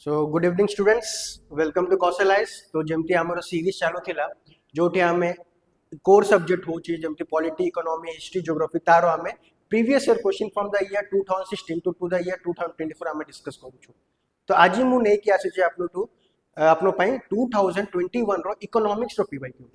So good evening students, welcome to कौशलाइज। तो जमती आमर सीरीज चालू थिला जोटी आमे कोर सब्जेक्ट होची जमती पॉलिटी, इकोनॉमी, हिस्ट्री, ज्योग्राफी तारो आमे previous year question from the year 2016 to the year 2024 आमे डिस्कस करूछु। तो आज मु नै कि आसी जे आपनो टू आपनो पई 2021 रो इकोनॉमिक्स रो पीवाईक्यू।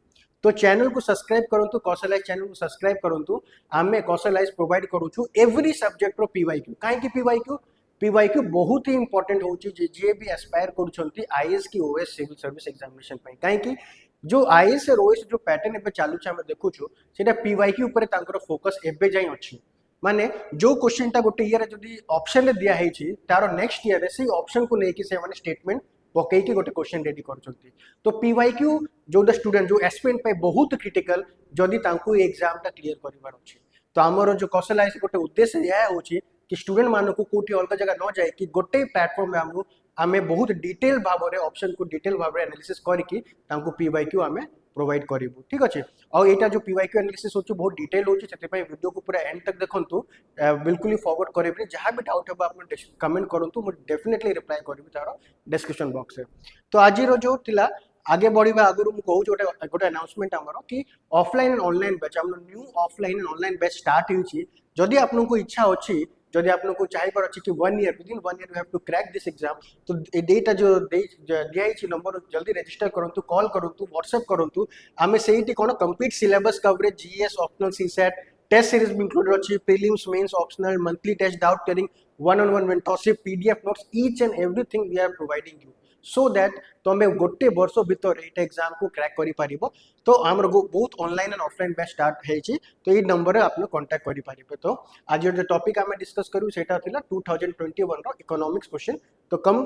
तो चैनल को सब्सक्राइब करंतु, कौशलाइज चैनल को सब्सक्राइब करंतु। आमे कौशलाइज प्रोवाइड करूछु एवरी सब्जेक्ट रो पीवाईक्यू। काहे कि पीवाईक्यू पीवाईक्यू बहुत ही इंपोर्टेंट होची जे भी एस्पायर करूछंती आईएएस की ओएस सिविल सर्विस एग्जामिनेशन पई। काहे कि जो आईएएस और ओएस जो पैटर्न एबे चालू छै हम देखुछु सेटा पीवाईक्यू ऊपर तांकर फोकस एबे जाई अछि। माने जो क्वेश्चन ता गोटे ईयर जदी ऑप्शन रे दिया है छी तारो नेक्स्ट ईयर रे से ऑप्शन को लेके से माने स्टेटमेंट पकई के गोटे क्वेश्चन रेडी करछंती। तो पीवाईक्यू जो द स्टूडेंट जो एस्पिरेंट पे बहुत क्रिटिकल जदी तांको एग्जाम ता क्लियर करिवार अछि। तो हमर जो कौशलाइज गोटे उद्देश्य यह होची कि स्टूडेंट मान को कोटी अलग जगह न जाए कि गोटे प्लेटफॉर्म में हमको आमे बहुत डिटेल भाव में ऑप्शन को डिटेल भाव में एनालिसिस करके तांको पीवाईक्यू आमे प्रोवाइड करिवु। ठीक अछि। और एटा जो पीवाईक्यू एनालिसिस होची बहुत डिटेल होची, सेते पई वीडियो को पूरा एंड तक देखंतु। बिल्कुल ही फॉरवर्ड करेबे जहां भी डाउट होबा आपन कमेंट करंतु, मु डेफिनेटली रिप्लाई करबी तारो डिस्कशन बॉक्स रे। तो आज रो जो थिला आगे बढ़िबा आगुरु मु कहू गोटे गोटे अनाउंसमेंट हमरो कि ऑफलाइन एंड ऑनलाइन बैच हमरो new offline and online batch start होची। जदी आपन को इच्छा अछि, जदि आप लोग को चाहिए अच्छी कि 1 year within 1 year you have to crack this exam, तो डेटा जो दिया नंबर जल्दी रजिस्टर करंतु, कॉल करंतु, व्हाट्सएप करंतु। आमे सेठी कोन complete syllabus coverage GS optional CSAT test series भी इंक्लूडेड अछि, prelims mains optional monthly test doubt clearing one on one mentorship PDF notes each and everything we are providing you so that तुम गोटे वर्ष भीतर ये exam को crack करि पारिबो। तो आमर बहुत online and offline batch start हेछि। तो ये नंबर आप कांटेक्ट करि पारिबे। तो आज जो टॉपिक आमे डिस्कस करू सेटा थिला 2021 रो इकोनॉमिक्स क्वेश्चन। तो कम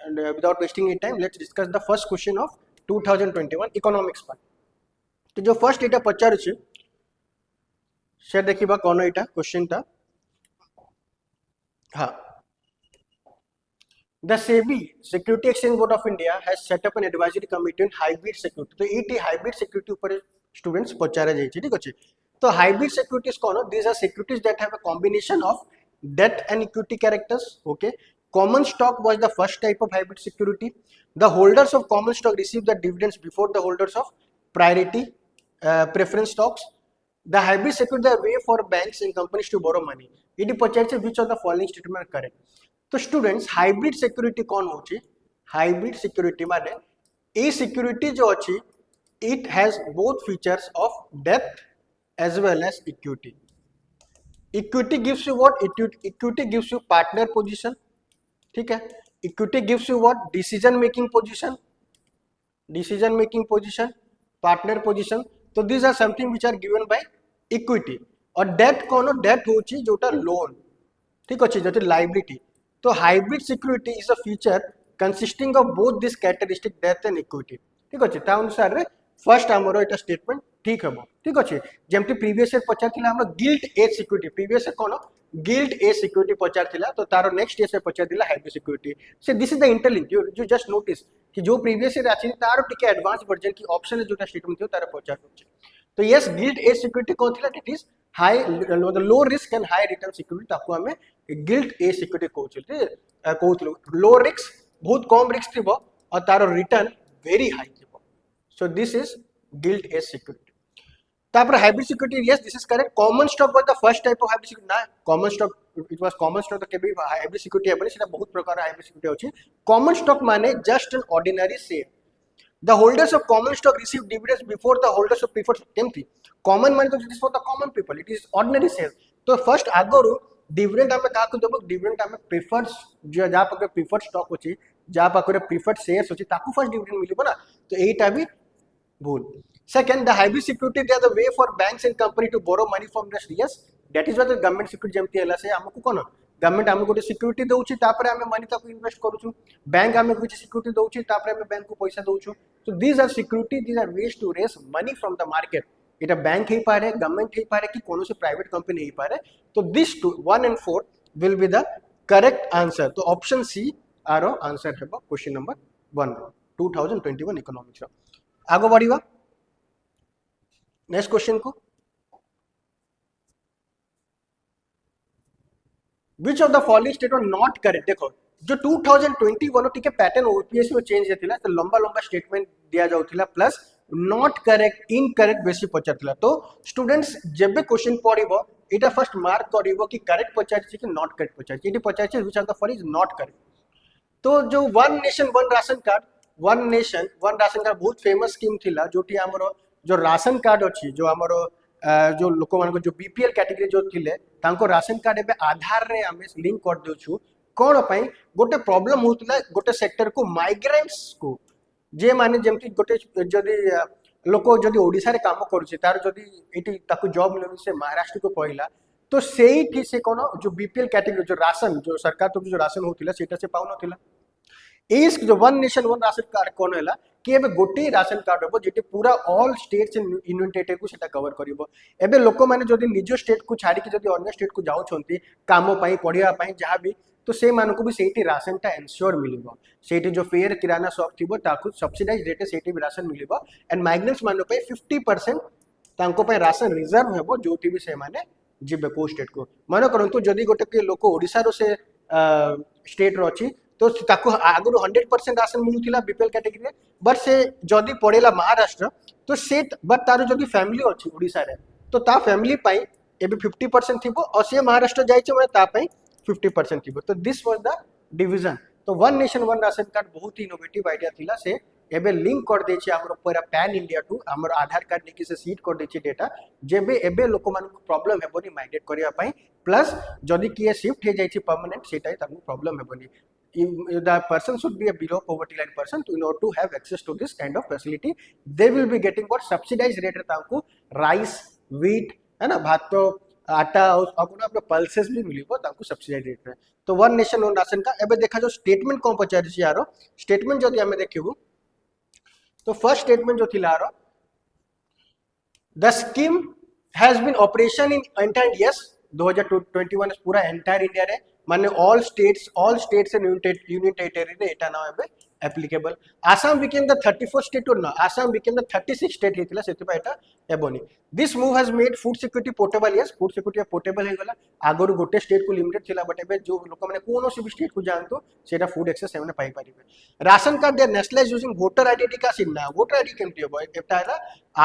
without wasting any time let's discuss the first question of 2021 economics part. तो जो फर्स्ट एटा पचार छै से देखिबा कोन एटा क्वेश्चन ता। हां, the SEBI Security Exchange Board of India has set up an advisory committee on hybrid security। तो eighty hybrid security ऊपर students पचारा जाय छै। ठीक अछि। तो hybrid securities cone? These are securities that have a combination of debt and equity characters। Okay, common stock was the first type of hybrid security। The holders of common stock receive the dividends before the holders of priority preference stocks। The hybrid security are way for banks and companies to borrow money। एटी पचार छै which of the following statement are correct। तो students hybrid security कौन होची? Hybrid security माने a security जो अच्छी it has both features of डेप्थ as well as equity. Equity gives you what? Equity gives you partner position. ठीक है। Equity gives you what? Decision making position, decision making position, partner position. तो this are something which are given by equity. और date कौन? Date होची जोटा loan. ठीक अछि, जति लायबिलिटी। तो hybrid security is a feature consisting of both this characteristic death and equity. ठीक अछि। ता अनुसार रे फर्स्ट हमरो एटा स्टेटमेंट ठीक हबो। ठीक अछि। जेमति प्रीवियस ईयर पचार थिला हमरो gilt edge security, previous year कोन गिल्ट एज सिक्योरिटी पचार थिला। तो तारो नेक्स्ट ईयर से पचार दिला hybrid security. So this is the interlink you just notice कि जो प्रीवियस ईयर आछि तारो टिके एडवांस वर्जन की ऑप्शन जोटा स्टेटमेंट थियो तारो पचार होछि। तो यस गिल्ट एज सिक्योरिटी कोन थिला? It is high low risk and high return security. ताको हमें gilt a security कहउथिलु। Low risk बहुत कम रिस्क थिबो और तारो रिटर्न वेरी हाई थिबो। So this is gilt a security. तापर hybrid security, yes this is correct. Common stock was the first type of hybrid security. ना common stock it was common stock तो केबे hybrid security हेबे सेटा बहुत प्रकार hybrid security होछि। Common stock माने just an ordinary share. The holders of common stock receive dividends before the holders of preferred stock। केमथि कॉमन माने तो it is for the common people, it is ordinary share. तो first आगरो dividend हमें काकु देबो? Dividend हमें preferred जा पाके प्रेफर्ड स्टॉक होछि, जा पाके प्रेफर्ड शेयर्स होछि ताकु फर्स्ट डिविडेंड मिलिबो ना। तो एटा भी भूल। Second, the hybrid security they are the way for banks and company to borrow money from industry. Yes that is what the government security जेमति हला से हमकु कोन गवर्नमेंट हमकु गोटे सिक्योरिटी दउछि तापर हमें मनी ताकु इन्वेस्ट करूछु। बैंक हमें कुछ सिक्योरिटी दउछि तापर हमें बैंक को पैसा दउछु। So these are security, these are ways to raise money from the market। इटा बैंक ही पारे, गवर्नमेंट ही पारे कि कोनो से प्राइवेट कंपनी ही पारे। तो this 1 and 4 will be the correct answer। तो ऑप्शन सी आरो आंसर है क्वेश्चन नंबर 1 2021 इकोनॉमिक्स। आगो बढ़िबा नेक्स्ट क्वेश्चन को। which of the following statement was not correct? देखो जो 2021 टिके पैटर्न ओपीएससी में चेंज हेतिला तो लंबा लंबा स्टेटमेंट दिया जाउथिला प्लस नॉट करेक्ट इनकरेक्ट बेसी पचारथिला तो स्टूडेंट्स जेबे क्वेश्चन पढिबो एटा फर्स्ट मार्क करिवो कि करेक्ट पचारछि कि नॉट करेक्ट पचारछि एटी पचारछि which of the following is not correct तो जो one nation one ration card one nation one ration card बहुत फेमस स्कीम थिला जोटी हमरो जो राशन कार्ड अछि जो हमरो जो लोक मान जो बीपीएल कैटेगरी जो थिले तांको राशन कार्ड एबे आधार रे हमें लिंक कर देछु कोन पई गोटे प्रॉब्लम होतला गोटे सेक्टर को माइग्रेंट्स को जे माने जेमति गोटे जदी लोक जदी ओडिसा रे काम करूछि तार जदी एटी ताकु जॉब मिलु से महाराष्ट्र को पहिला तो सेही से कोन जो बीपीएल कैटेगरी जो राशन जो सरकार तो जो राशन होतिला सेटा से पाउन होतिला इस जो one nation one ration card कोन हैला कि एबे गोटे राशन कार्ड होबो जेटे पूरा all states and union territory को सेटा कवर करिवो एबे लोक माने जदी निज स्टेट को छाडी के जदी अन्य स्टेट को जाउ छंती काम पई पढिया पई जहां भी तो से मान को भी सेठी राशन टा एंश्योर मिलिबो सेठी जो फेयर किराना शॉप थिबो ताकु सब्सिडाइज रेट सेठी भी राशन मिलिबो एंड माइग्रेंट्स मान पे 50% तांको पे राशन रिजर्व हेबो जोटी भी से माने जिबे को स्टेट को मानो करंतु जदी गोटे के लोक ओडिसा रो से स्टेट रो अछि तो ताकु आगु 100% राशन मिलुथिला बीपीएल कैटेगरी बट से जदी पड़ेला महाराष्ट्र तो से बट तार जदी फैमिली अछि ओडिसा रे तो ता फैमिली पई एबे 50% थिबो और से महाराष्ट्र जाय छै माने ता पई 50% थिबो तो दिस वाज द डिवीजन तो one nation one ration card बहुत ही इनोवेटिव आइडिया थिला से एबे लिंक कर दै छै हमर पूरा पैन इंडिया टू हमर आधार कार्ड लेके से सीट कर दै छै डेटा जेबे एबे लोक मान को प्रॉब्लम हेबोनी माइग्रेट करिया पई प्लस जदी किए शिफ्ट हे जाय छै परमानेंट सेटाई ताकु प्रॉब्लम हेबोनी the person should be a below poverty line person to in order to have access to this kind of facility they will be getting what subsidized rate रे तांको rice wheat है ना भात तो आटा और अपना अपना पल्सेस भी मिलिबो तांको सब्सिडाइज रेट रे तो वन नेशन वन राशन का एबे देखा जो स्टेटमेंट कोन पचारि छी यारो स्टेटमेंट जदी हमें देखिबो तो फर्स्ट स्टेटमेंट जो थिला यारो the scheme has been operation in entire yes 2021 पूरा एंटायर इंडिया रे माने all states and union territory रे एटा नाउ एबे applicable Assam became the 34th state और ना Assam became the 36th state हेतिला सेति पा एटा एबोनी this move has made food security portable yes food security portable हे गला आगरो गोटे स्टेट को लिमिटेड थिला बट एबे जो लोक माने कोनो से भी स्टेट को जानतो सेटा फूड एक्सेस सेवन पाई परिबे राशन कार्ड दे नेशनलाइज यूजिंग वोटर आईडी का सिना वोटर आईडी केमति होबो एटा हैला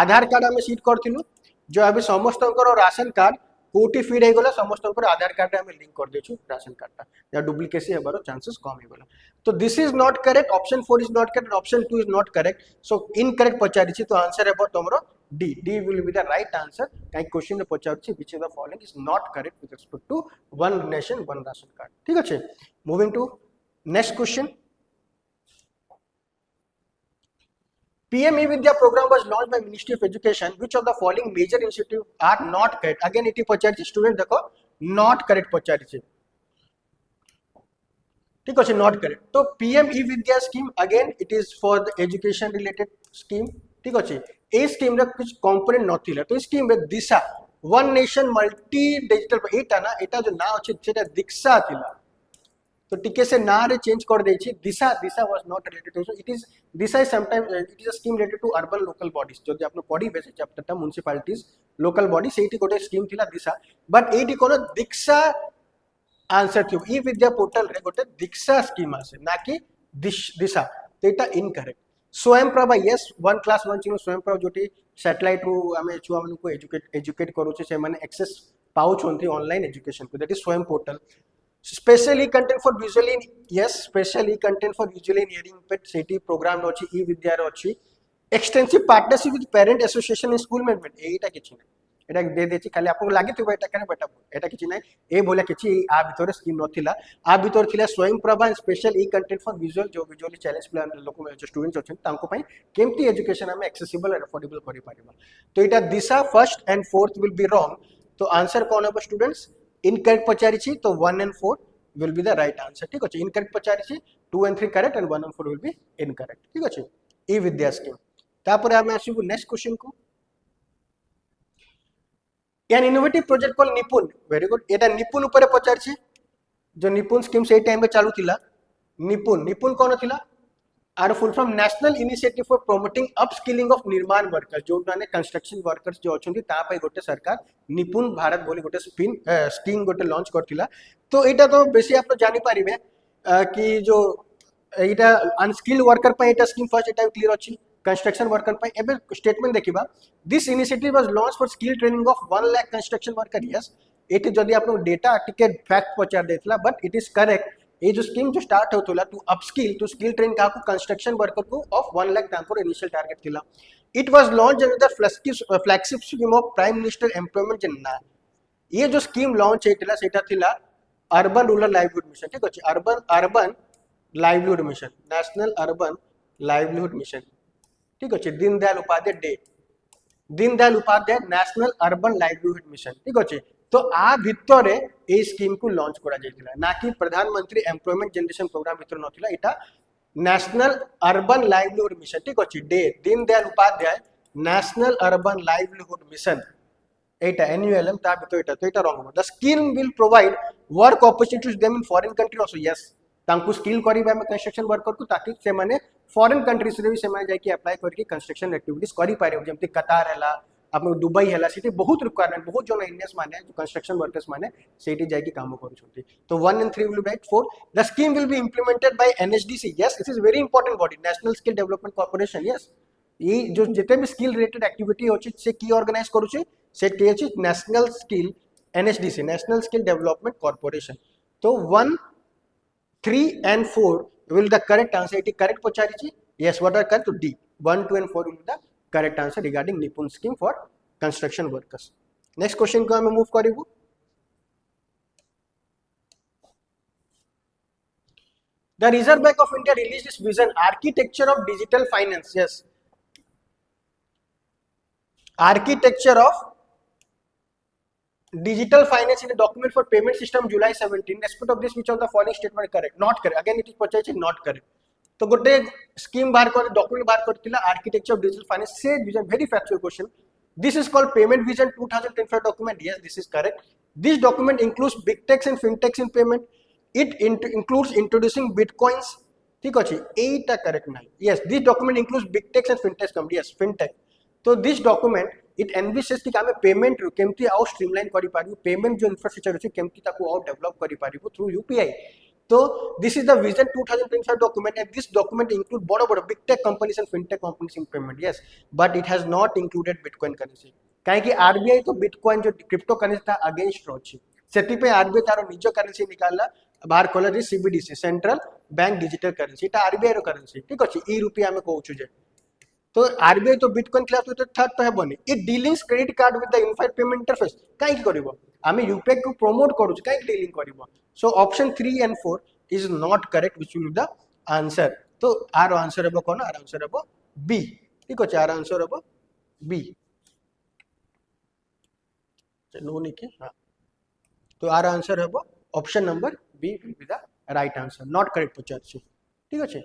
आधार कार्ड हमें सीट करथिलु जो अभी समस्तंकर राशन कार्ड कोटी फीड हे गला समस्तंकर आधार कार्ड हमें लिंक कर देछु राशन कार्ड या डुप्लीकेसी हेबारो चांसेस कम हे गला तो this is not correct option 4 is not correct option 2 is not correct so incorrect पचारि छी तो आंसर हेबो तमरो D will be the right answer काई क्वेश्चन में पचारि छी which is the following is not correct with respect to one nation one ration card ठीक अछि moving to next question PM E-Vidya program was launched by Ministry of Education. Which of the following major initiatives are not correct? Again, it is पचारि student देखो not correct पचारि ठीक है not correct. तो PM E-Vidya scheme again it is for the education related scheme ठीक है ए scheme रे कुछ component नथिला तो scheme रे दिशा वन नेशन मल्टी डिजिटल एटा ना एटा जो ना अछि सेटा दीक्षा थिला तो टिके से ना रे चेंज कर दे छी Disha was not related to it is Disha is sometime it is a scheme related to urban local bodies जो आपन पढी बेसे चैप्टर ता म्युनिसिपैलिटीज लोकल बॉडी सेठी गोटे स्कीम थिला दिशा बट एटी कोनो दीक्षा आंसर थियो ई विद्या पोर्टल रे गोटे दीक्षा स्कीम आसे ना कि दिशा तो एटा incorrect Swayam Prabha yes one class one चिनो स्वयं प्रभा जोटी सैटेलाइट रू हमें छुआ मन को एजुकेट करू छे से माने एक्सेस पाउ छंती ऑनलाइन एजुकेशन को दैट इज स्वयं portal specially content for visually yes specially content for visually hearing pet city program रो छी ई विद्या रो छी extensive partnership with parent association in school management एटा किछि नै एटा दे दे छी खाली आपको लागि थिबो एटा कने बेटा एटा किछि नै ए बोला किछि आ भीतर स्कीम नथिला आ भीतर थिला Swayam Prabha special e content for visual जो विजुअली चैलेंज प्लान लोक जो स्टूडेंट्स अछन तांको पई केमती एजुकेशन हम एक्सेसिबल एंड अफोर्डेबल करि पारिबा तो एटा दिशा first and fourth will be wrong तो आंसर कोन हो स्टूडेंट्स इनकरेक्ट पचारि छी तो 1 and 4 will be the right answer ठीक अछि इनकरेक्ट पचारि छी 2 and 3 correct and 1 and 4 will be incorrect ठीक अछि ई विद्या स्कीम तापर हम आसीबु नेक्स्ट क्वेश्चन को एन इनोवेटिव प्रोजेक्ट कॉल निपुण वेरी गुड एटा निपुण ऊपर पचारि छी जो निपुण स्कीम से टाइम में चालू थिला निपुण कोन थिला आर full from national initiative for promoting upskilling of Nirman workers जो माने कंस्ट्रक्शन वर्कर्स जो अछंती ता पई गोटे सरकार निपुण भारत बोली गोटे स्कीम गोटे लॉन्च करथिला तो एटा तो बेसी आप जानि पारिबे कि जो एटा अनस्किल्ड वर्कर पई एटा स्कीम फर्स्ट एटा क्लियर अछि कंस्ट्रक्शन वर्कर पई एबे स्टेटमेंट देखिबा this initiative was launch for skill training of 1 lakh construction worker yes एटी जदि आप डेटा टिके फैक्ट पचार देथिला बट इट इज करेक्ट ये जो स्कीम जो स्टार्ट होतला to upskill to skill train का कंस्ट्रक्शन वर्कर को ऑफ 1 लाख तांको इनिशियल टारगेट थिला it was launch under the flagship scheme of prime minister employment जनना ये जो स्कीम लॉन्च हेतिला सेटा थिला अर्बन रूरल लाइवलीहुड मिशन ठीक अछि urban livelihood mission national urban livelihood mission ठीक अछि Deendayal Upadhyay national urban livelihood mission ठीक अछि तो आ भितरे ए स्कीम को लॉन्च करा जायतिला ना कि प्रधानमंत्री एम्प्लॉयमेंट जनरेशन प्रोग्राम भितर नथिला एटा नेशनल अर्बन लाइवलीहुड मिशन ठीक अछि डे Deendayal Upadhyay national urban livelihood mission एटा एनयूएलएम ता भितर एटा तो एटा wrong the scheme will provide work opportunities them in foreign country also yes तांकु स्किल करिबा में कंस्ट्रक्शन वर्कर को ताकि से माने फॉरेन कंट्रीज रे भी से माने जाय कि अप्लाई करके कंस्ट्रक्शन एक्टिविटीज करि पारे जेमति कतार हला आप दुबई है सीटी बहुत रिक्वायरमेंट बहुत जो इंडियंस माने जो कंस्ट्रक्शन वर्कर्स माने सेठी जाकी काम करूछंती तो 1 and 3 will be right 4 the scheme will be implemented by NHDC yes this is very important body national skill development corporation yes ये जो जिते भी स्किल रिलेटेड एक्टिविटी होची से की ऑर्गेनाइज करूची से के अछि national skill NHDC national skill development corporation तो 1 3 and 4 will the correct answer it correct पचारी yes what are correct to D 1 2 and 4 will be the correct answer regarding Nipun scheme for construction workers. Next question को हमें move करेंगे. The Reserve Bank of India released its vision architecture of digital finance. Yes, architecture of digital finance in a document for payment system July 17. Respect of this which of the following statement correct? Not correct. Again it is पचाई not correct. तो गोटे scheme बाहर कर document बाहर करथिला architecture of digital finance से vision very factual question this is called payment vision 2025 document yes this is correct this document includes big techs and fintechs in payment it includes introducing bitcoins ठीक अछि एटा correct नाही yes this document includes big techs and fintechs company yes fintech तो this document it envisages कि आमे payment रू केमती आउ स्ट्रीमलाइन करि पारिबु पेमेंट जो इंफ्रास्ट्रक्चर अछि केमती ताकू आउ डेवलप करि पारिबु थ्रू यूपीआई तो this is the vision 2025 document and this document include बड़ big tech companies and fintech companies in payment yes but it has not included bitcoin currency काहे कि आरबीआई तो बिटकॉइन जो क्रिप्टो करेंसी था against अछि सेति पे आरबीआई तारो निजो करेंसी निकालला बाहर कॉलर रे CBDC central bank digital currency एटा आरबीआई रो करेंसी ठीक अछि ई रुपया में कहउछु जे तो आरबीआई तो बिटकॉइन खिलाफ तो थर्ड तो हेबनी it dealings credit card with the unified payment interface काहे की करबो आमे यूपीआई को प्रमोट करू काहे डीलिंग करबो so option 3 and 4 is not correct which will be the answer तो आर आंसर हेबो कोन आर आंसर हेबो बी ठीक अछि आर आंसर हेबो बी चलो नहीं के हां तो आर आंसर हेबो option number B will be the right answer not correct पचारछि ठीक अछि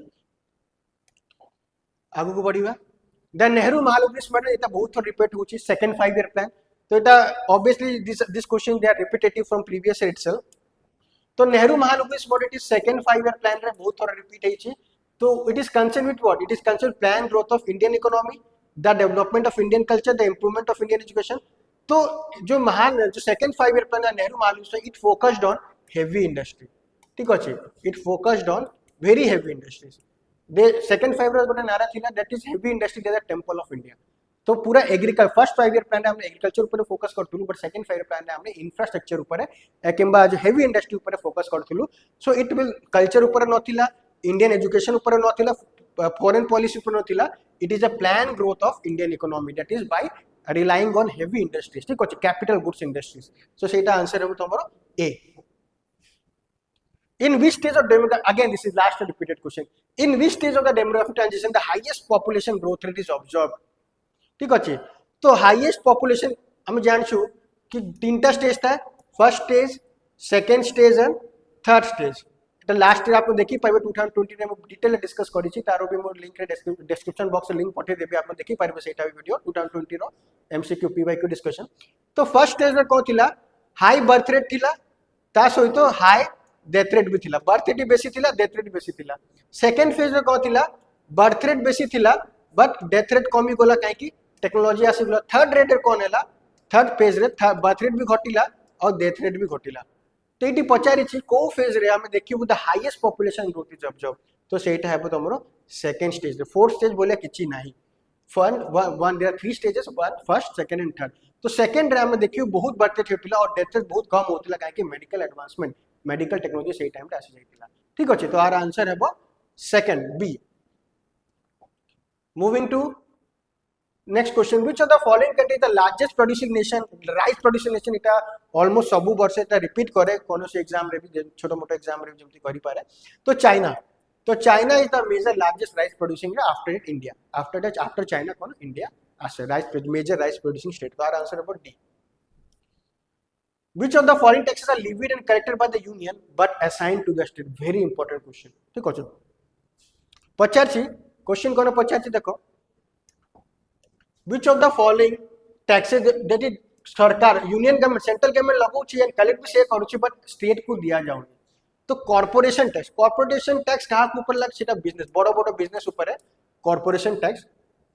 आगु को बढ़िबा द नेहरू महालक्ष्मी स्मारक एटा बहुत थोर रिपीट होछि सेकंड 5 ईयर प्लान तो एटा obviously this question they are repetitive from previous year itself तो Nehru Mahalakshmi model is second 5 year plan रे बहुत थोड़ा रिपीट है तो it is concern with what it is concern plan growth of Indian economy the development of Indian culture the improvement of Indian education तो जो second 5 year plan है Nehru Mahalakshmi it focused on heavy industry ठीक अछि it focused on very heavy industries they second 5 year गोटे नारा थिला that is heavy industry the temple of India तो पूरा एग्रीकल्चर फर्स्ट 5 ईयर प्लान हमने एग्रीकल्चर ऊपर फोकस करथुलु बट सेकंड 5 ईयर प्लान हमने इंफ्रास्ट्रक्चर ऊपर किंबा जो हेवी इंडस्ट्री ऊपर फोकस करथुलु सो इट विल कल्चर ऊपर नथिला इंडियन एजुकेशन ऊपर नथिला फॉरेन पॉलिसी ऊपर नथिला it is a plan growth of Indian economy that is by relying on heavy industries ठीक अछि कैपिटल गुड्स इंडस्ट्रीज सो सेटा आंसर हेबो तमरो ए in which stage of demographic again this is last and repeated question in which stage of the demographic transition the highest population growth rate is observed ठीक अछि तो highest population हम जानछु कि तीनटा stage था first stage second stage and third stage Etah last year आपन देखि पाइबे 2020 रे हम डिटेल डिस्कस करि छी तारो भी मोर लिंक रे डिस्क्रिप्शन बॉक्स रे लिंक पठे देबे आपन देखि पाइबे सेटा वीडियो 2020 रो एमसीक्यू पीवाईक्यू डिस्कशन तो फर्स्ट स्टेज रे को थिला हाई बर्थ रेट थिला ता सहित हाई डेथ रेट भी थिला बर्थ रेट बेसी थिला डेथ रेट बेसी थिला सेकंड फेज रे को थिला बर्थ रेट बेसी थिला बट डेथ रेट कमी गला कहीं टेक्नोलॉजी आसी गला थर्ड रेट कौन है थर्ड फेज रे बर्थ रेट भी घटिला और डेथ रेट भी घटिला तो ये पचारि को फेज रे आमे देखियो the highest population growth is observe तो सेटा है तुमरो सेकंड स्टेज रे फोर्थ स्टेज बोले किछि नाही one there are 3 stages one first second and third तो सेकंड रे आमे देखियो बहुत बर्थ रेट होतिला और डेथ रेट बहुत कम होतिला काहे कि मेडिकल एडवांसमेंट मेडिकल टेक्नोलॉजी सही टाइम रे आसी जाइतिला ठीक अछि तो आर आंसर है second B moving to next question which of the following country the largest producing nation rice producing nation इटा ऑलमोस्ट सब वर्ष एटा रिपीट करे कोनो से एग्जाम रे भी छोटो मोटो एग्जाम रे जेमति करि पारे तो China is the major largest rice producing after India after China कौन इंडिया आसे rice major rice producing state तो आर answer about D which of the following taxes are levied and collected by the union but assigned to the state very important question ठीक अछि पचारछि question कोन पचारछि देखो which of the following taxes that is सरकार union government central government लगाउछि and collect भी से करूछि but state को दिया जाउनी तो कॉर्पोरेशन टैक्स कहा ऊपर लग सेटा बिजनेस बड़ बिजनेस ऊपर है कॉर्पोरेशन टैक्स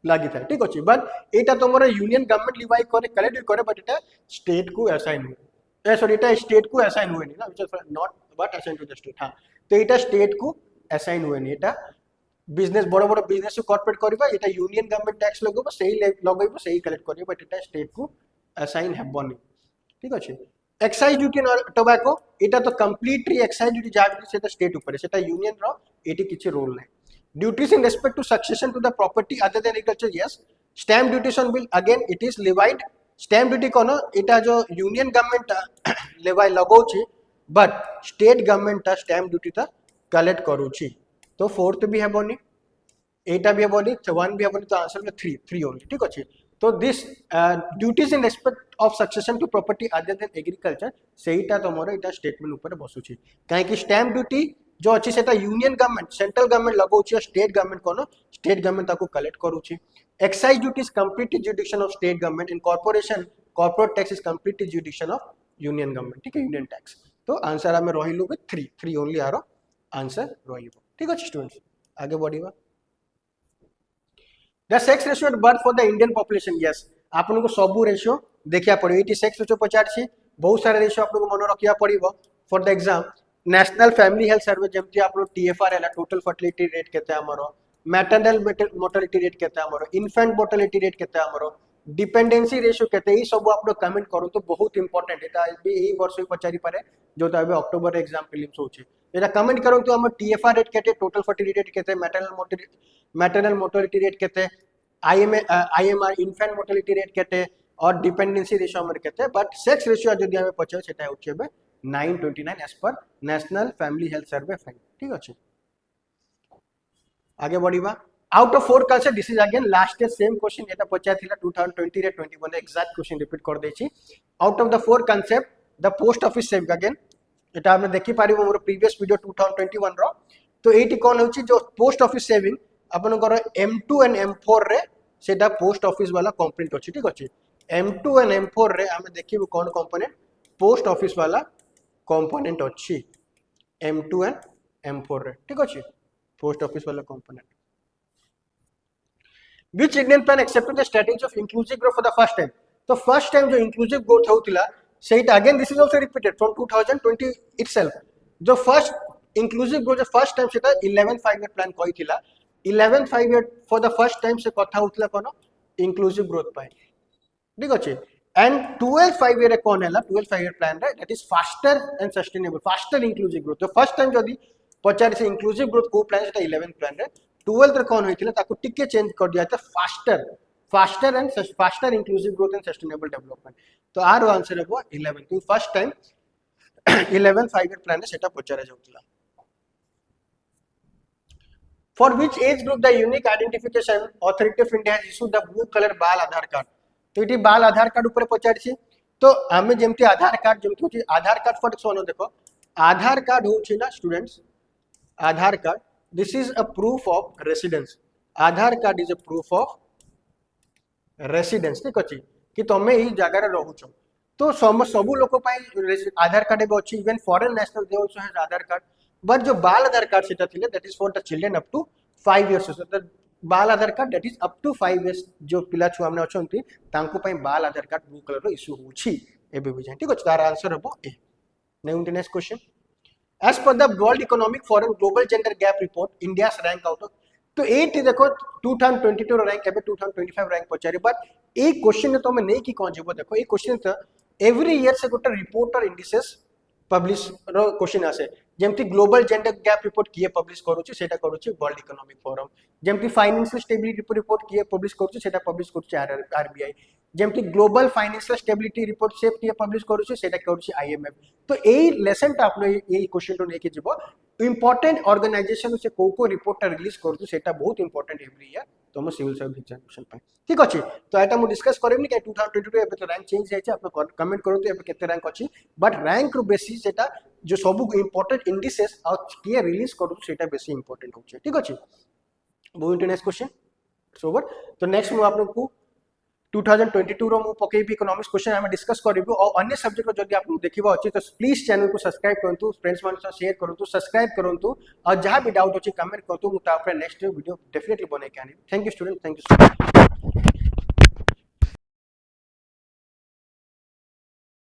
लागि था ठीक अछि but Etah तमरो union government Levi करे कलेक्ट भी करे बट एटा स्टेट को असाइन हुए सॉरी एटा स्टेट को असाइन हुए ना which is not but assign to the state हां तो एटा स्टेट को असाइन हुए नहीं एटा बिजनेस बड़ बिजनेस को कॉर्पोरेट करबा एटा यूनियन गवर्नमेंट टैक्स लगबो सही लगबो सही कलेक्ट करबो बट एटा स्टेट को असाइन हेबनी ठीक अछि एक्साइज ड्यूटी ऑन टोबैको एटा तो कंप्लीटली एक्साइज ड्यूटी जा सेटा स्टेट ऊपर सेटा यूनियन रो एटी किछि रोल नै duties in respect to succession to the property other than agriculture yes stamp duties on bill again it is levied stamp duty कोन एटा जो यूनियन गवर्नमेंट लेवाई लगौछि but state government stamp duty ता collect करूछि तो fourth भी हेबनी एटा भी हेबनी one भी हेबनी तो आंसर में 3 ओनली ठीक अछि तो this duties in respect of succession to property other than agriculture सेटा तमरो एटा स्टेटमेंट ऊपर बसुछि काहे कि स्टैम्प ड्यूटी जो अछि सेटा यूनियन गवर्नमेंट सेंट्रल गवर्नमेंट लगौछि स्टेट गवर्नमेंट कोन स्टेट गवर्नमेंट ताको कलेक्ट करूछि excise duty is completely jurisdiction of state government in corporation corporate tax is completely jurisdiction of union government ठीक है यूनियन टैक्स तो आंसर हमें रहिलु विथ 3 ओनली आरो आंसर रहिबो ठीक अछि स्टूडेंट्स आगे बढ़िबा the sex ratio at birth for the Indian population yes आपन को सब रेशियो देखिया पड़ो एटी सेक्स रेशियो पचारछि बहुत सारे रेशियो आपन को मन रखिया पड़िबो for the exam national family health survey जेमति आपन टीएफआर हैला टोटल फर्टिलिटी रेट केते हमरो मैटरनल मोर्टालिटी रेट केते हमरो इन्फेंट मोर्टालिटी रेट केते हमरो डिपेंडेंसी रेशियो केते ई सब आपन कमेंट करू तो बहुत इंपोर्टेंट एटा भी एही वर्ष पचारि पारे जो तबे अक्टोबर एग्जाम प्रीलिम्स होछि एटा कमेंट करू तो हम टीएफआर रेट केते टोटल फर्टिलिटी रेट केते मैटरनल मोर्टालिटी रेट केते आईएमआर इन्फेंट मोर्टालिटी रेट केते और डिपेंडेंसी रेशियो हमर केते बट सेक्स रेशियो जदि हमें पचार सेटा होछि बे 929 as per national family health survey fine ठीक अछि आगे बढ़िबा out of 4 culture this is again last year same question एटा पचार थिला 2020 रे 21 एग्जैक्ट क्वेश्चन रिपीट कर दै छी out of the 4 concept the post office saving again एटा हमने देखि पारिबो मोर प्रीवियस वीडियो 2021 रो तो एटी कोन होछि जो पोस्ट ऑफिस सेविंग अपन को M2 एंड M4 रे सेटा पोस्ट ऑफिस वाला कंपोनेंट अछि ठीक अछि M2 एंड M4 रे हमें देखिबो कोन कंपोनेंट पोस्ट ऑफिस वाला कंपोनेंट अछि M2 एंड M4 रे ठीक अछि पोस्ट ऑफिस वाला component which Indian plan accepted the strategy of inclusive growth for the first time तो फर्स्ट टाइम जो इंक्लूसिव ग्रोथ होतिला सेटा again this is also repeated from 2020 itself जो first inclusive growth first time सेटा 11 5 year plan कहितिला 11 5 year for the first time से कथा होतिला कोन inclusive growth पाए ठीक अछि एंड 12 5 ईयर कोन हैला 12 5 ईयर प्लान रे that is faster and sustainable faster inclusive growth तो फर्स्ट टाइम जदी पचार से इंक्लूसिव ग्रोथ को प्लान सेटा 11 प्लान रे 12 रे कोन होइतिला ताको टिके चेंज कर दिया था faster inclusive growth and sustainable development तो आर आंसर है 11 तो फर्स्ट टाइम 11 5 ईयर प्लान रे सेटा पचार जाउतिला For which age group the unique identification authority of India has issued the blue color बाल आधार कार्ड तो ये बाल आधार कार्ड ऊपर पचार तो हमें जमती आधार कार्ड जमती आधार कार्ड फॉर सोनो देखो आधार कार्ड होछि ना students Aadhaar card this is a proof of residence Aadhaar card is a proof of residence ठीक अछि कि तमे ई जगह रे रहउछ तो सब लोक आधार कार्ड भी अच्छी even foreign national they also has Aadhaar card but जो बाल आधार कार्ड सेटा थिले that is for the children up to 5 years तो बाल Aadhaar card that is up to 5 years जो पिला छुआ हमने अछंती तांको पई बाल आधार कार्ड ब्लू कलर रो इशू होछि एबे भी जाय ठीक अछि तार आंसर हबो A next question as per the world economic forum global gender gap report india's rank out of तो 8 देखो 2022 रो रैंक एबे 2025 रैंक पचारे बट ए क्वेश्चन तो मैं नहीं की कोन जेबो देखो ए क्वेश्चन तो एवरी ईयर से गोटा रिपोर्ट और इंडिसेस पब्लिश रो क्वेश्चन आसे जेमति ग्लोबल जेंडर गैप रिपोर्ट किए पब्लिश करूची सेटा करूची वर्ल्ड इकोनॉमिक फोरम जेमति फाइनेंशियल स्टेबिलिटी रिपोर्ट किए पब्लिश करूची सेटा पब्लिश करूची आरबीआई जेमति global financial stability report safe किए पब्लिश करूची सेटा करूची आईएमएफ तो एई लेसन ता आपने एई क्वेश्चन तो लेके जिवो इंपोर्टेंट ऑर्गेनाइजेशन से को रिपोर्ट रिलीज करूची सेटा बहुत इंपोर्टेंट एवरी ईयर तो हम सिविल सर्विस एग्जामिनेशन पे ठीक अछि तो एटा मु डिस्कस करबनी के 2022 एबे तो रैंक चेंज जाय छै आप कमेंट करू तो एबे केते रैंक अछि बट रैंक रो बेसिस सेटा जो सब इंपोर्टेंट इंडिसेस और किए रिलीज करू सेटा बेसी इंपोर्टेंट हो छै ठीक अछि moving to next question it's over तो नेक्स्ट मु आपन को 2022 रो मु पकेबी इकोनॉमिक्स क्वेश्चन हम डिस्कस करिबो और अन्य सब्जेक्ट रो जदी आपन देखिबो अछि तो प्लीज चैनल को सब्सक्राइब करंतु फ्रेंड्स मान से शेयर करंतु सब्सक्राइब करंतु और जहां भी डाउट अछि कमेंट करतु मु ता नेक्स्ट वीडियो डेफिनेटली बने के आनी thank you student thank you so much